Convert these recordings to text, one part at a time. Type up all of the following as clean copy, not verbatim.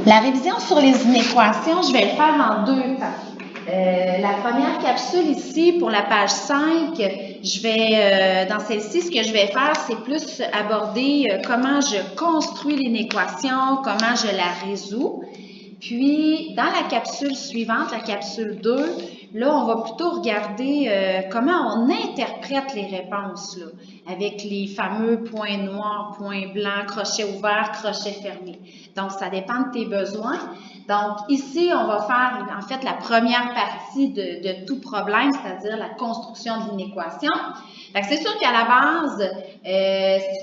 La révision sur les inéquations, je vais le faire en 2 temps. La première capsule ici, pour la page 5, dans celle-ci, ce que je vais faire, c'est plus aborder comment je construis l'inéquation, comment je la résous. Puis, dans la capsule suivante, la capsule 2, là, on va plutôt regarder comment on interprète les réponses, là, avec les fameux points noirs, points blancs, crochet ouvert, crochet fermé. Donc, ça dépend de tes besoins. Donc, ici, on va faire, en fait, la première partie de tout problème, c'est-à-dire la construction de l'inéquation. C'est sûr qu'à la base, si tu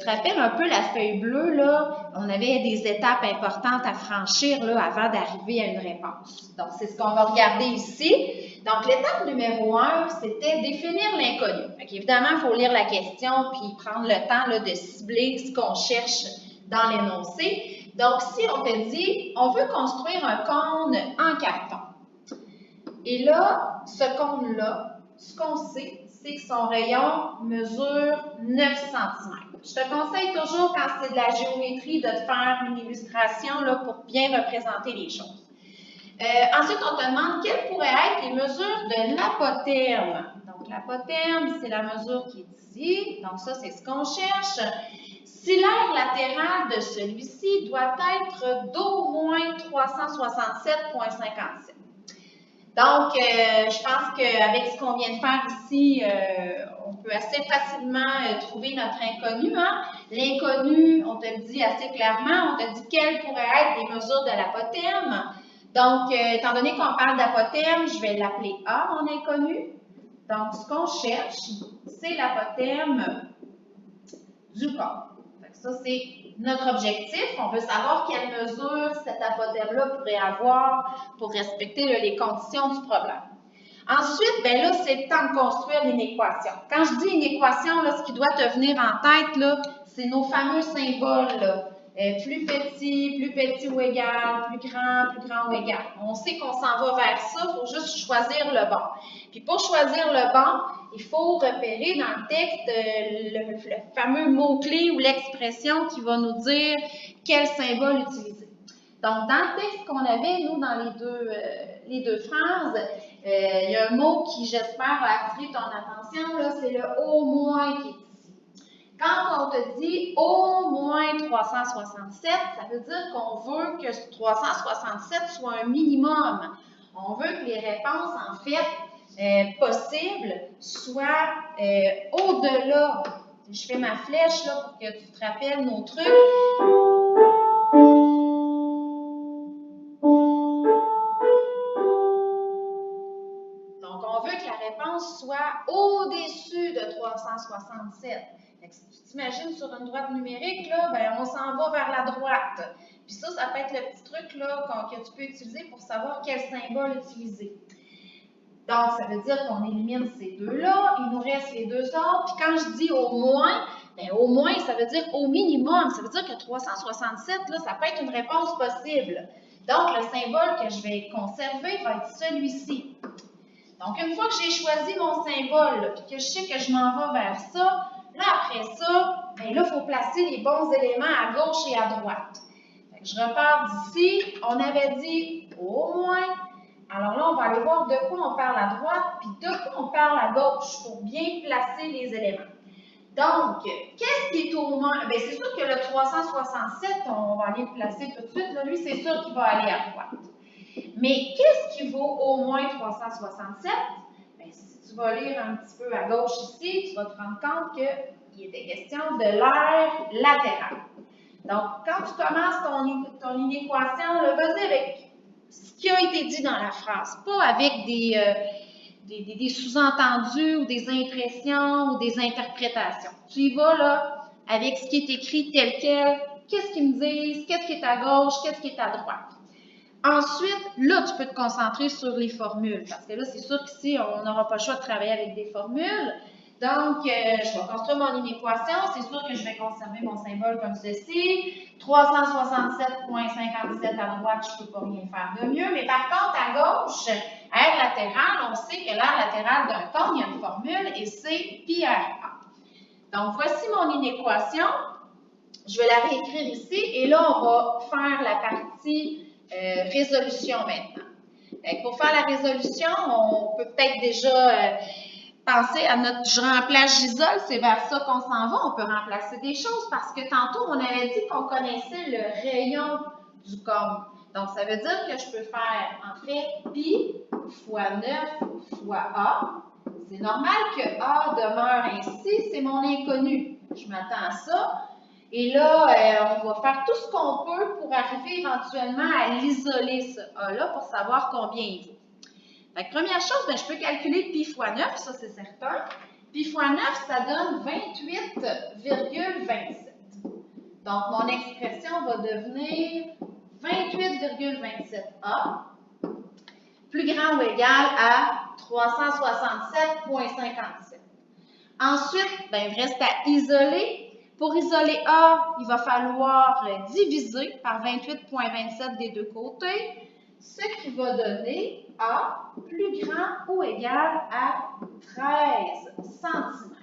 te rappelles un peu la feuille bleue, là, on avait des étapes importantes à franchir là, avant d'arriver à une réponse. Donc, c'est ce qu'on va regarder ici. Donc, l'étape numéro 1, c'était définir l'inconnu. Évidemment, il faut lire la question puis prendre le temps là, de cibler ce qu'on cherche dans l'énoncé. Donc, si on te dit, on veut construire un cône en carton. Et là, ce cône-là, ce qu'on sait, c'est que son rayon mesure 9 cm. Je te conseille toujours, quand c'est de la géométrie, de te faire une illustration là, pour bien représenter les choses. Ensuite, on te demande quelles pourraient être les mesures de l'apotherme. Donc, l'apotherme, c'est la mesure qui est ici. Donc, ça, c'est ce qu'on cherche. Si l'aire latérale de celui-ci doit être d'au moins 367,57. Donc, je pense qu'avec ce qu'on vient de faire ici, on peut assez facilement trouver notre inconnu. Hein? L'inconnu, on te le dit assez clairement, on te dit quelles pourraient être les mesures de l'apotherme. Donc, étant donné qu'on parle d'apotherme, je vais l'appeler A, mon inconnu. Donc, ce qu'on cherche, c'est l'apotherme du corps. Ça, c'est notre objectif. On veut savoir quelle mesure cet apotherme-là pourrait avoir pour respecter là, les conditions du problème. Ensuite, ben là, c'est le temps de construire l'inéquation. Quand je dis inéquation, là, ce qui doit te venir en tête, là, c'est nos fameux symboles, là. Plus petit ou égal, plus grand ou égal. On sait qu'on s'en va vers ça, il faut juste choisir le bon. Puis pour choisir le bon, il faut repérer dans le texte le fameux mot-clé ou l'expression qui va nous dire quel symbole utiliser. Donc, dans le texte qu'on avait, nous, dans les deux phrases, il y a un mot qui, j'espère, va attirer ton attention, là, c'est le « au moins » qui est ici. Quand on te dit « au moins 367 », ça veut dire qu'on veut que 367 soit un minimum. On veut que les réponses, en fait, possibles soient au-delà. Je fais ma flèche là, pour que tu te rappelles nos trucs. Donc, on veut que la réponse soit au-dessus de 367. Si tu t'imagines sur une droite numérique, là, ben, on s'en va vers la droite. Puis ça peut être le petit truc là, que tu peux utiliser pour savoir quel symbole utiliser. Donc, ça veut dire qu'on élimine ces deux-là. Il nous reste les deux autres. Puis quand je dis au moins, bien, au moins, ça veut dire au minimum. Ça veut dire que 367, là, ça peut être une réponse possible. Donc, le symbole que je vais conserver va être celui-ci. Donc, une fois que j'ai choisi mon symbole, puis que je sais que je m'en vais vers ça, là, après ça, bien là, il faut placer les bons éléments à gauche et à droite. Fait que je repars d'ici. On avait dit au moins. Alors là, on va aller voir de quoi on parle à droite, puis de quoi on parle à gauche pour bien placer les éléments. Donc, qu'est-ce qui est au moins? Bien, c'est sûr que le 367, on va aller le placer tout de suite. Là, lui, c'est sûr qu'il va aller à droite. Mais qu'est-ce qui vaut au moins 367? Bien, si tu vas lire un petit peu à gauche ici, tu vas te rendre compte qu'il était question de l'aire latérale. Donc, quand tu commences ton inéquation, vas-y avec ce qui a été dit dans la phrase, pas avec des sous-entendus ou des impressions ou des interprétations. Tu y vas là avec ce qui est écrit tel quel, qu'est-ce qu'ils me disent, qu'est-ce qui est à gauche, qu'est-ce qui est à droite. Ensuite, là, tu peux te concentrer sur les formules, parce que là, c'est sûr qu'ici, on n'aura pas le choix de travailler avec des formules. Donc, je vais construire mon inéquation. C'est sûr que je vais conserver mon symbole comme ceci. 367,57 à droite, je ne peux pas rien faire de mieux. Mais par contre, à gauche, aire latérale, on sait que l'aire latérale d'un cône, il y a une formule et c'est pi r a. Donc, voici mon inéquation. Je vais la réécrire ici et là, on va faire la partie résolution maintenant. Pour faire la résolution, on peut peut-être déjà penser à notre je remplace, j'isole, c'est vers ça qu'on s'en va. On peut remplacer des choses parce que tantôt, on avait dit qu'on connaissait le rayon du cône. Donc, ça veut dire que je peux faire en fait pi fois 9 fois A. C'est normal que A demeure ainsi, c'est mon inconnu. Je m'attends à ça. Et là, on va faire tout ce qu'on peut pour arriver éventuellement à l'isoler, ce A-là, pour savoir combien il vaut. Fait que première chose, bien, je peux calculer pi fois 9, ça c'est certain. Pi fois 9, ça donne 28,27. Donc, mon expression va devenir 28,27A plus grand ou égal à 367,57. Ensuite, bien, il me reste à isoler. Pour isoler A, il va falloir diviser par 28,27 des deux côtés, ce qui va donner A plus grand ou égal à 13 cm.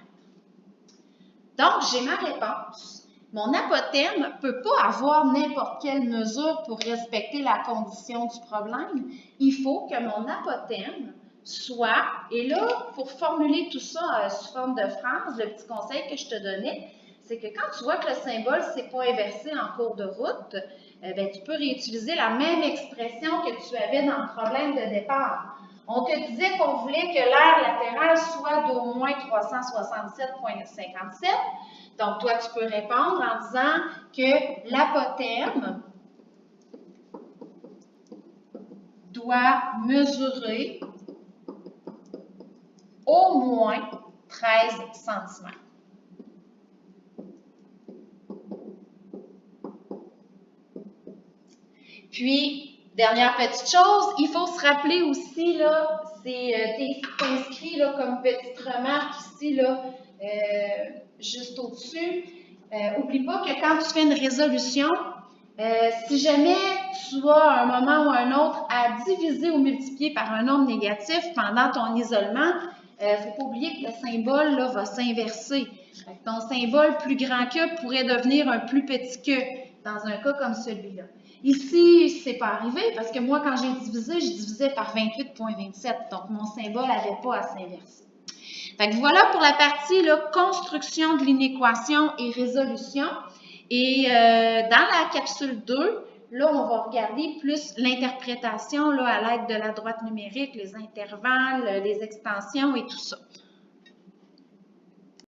Donc, j'ai ma réponse. Mon apothème ne peut pas avoir n'importe quelle mesure pour respecter la condition du problème. Il faut que mon apothème soit, et là, pour formuler tout ça sous forme de phrase, le petit conseil que je te donnais, c'est que quand tu vois que le symbole ne s'est pas inversé en cours de route, bien, tu peux réutiliser la même expression que tu avais dans le problème de départ. On te disait qu'on voulait que l'aire latérale soit d'au moins 367,57. Donc, toi, tu peux répondre en disant que l'apothème doit mesurer au moins 13 cm. Puis, dernière petite chose, il faut se rappeler aussi, là, c'est inscrit là, comme petite remarque ici, là, juste au-dessus. N'oublie pas que quand tu fais une résolution, si jamais tu as à un moment ou à un autre à diviser ou multiplier par un nombre négatif pendant ton isolement, il ne faut pas oublier que le symbole là, va s'inverser. Ton symbole plus grand que pourrait devenir un plus petit que dans un cas comme celui-là. Ici, ce n'est pas arrivé parce que moi, quand j'ai divisé, je divisais par 28,27. Donc, mon symbole n'avait pas à s'inverser. Fait que voilà pour la partie là, construction de l'inéquation et résolution. Et dans la capsule 2, là, on va regarder plus l'interprétation à l'aide de la droite numérique, les intervalles, les extensions et tout ça.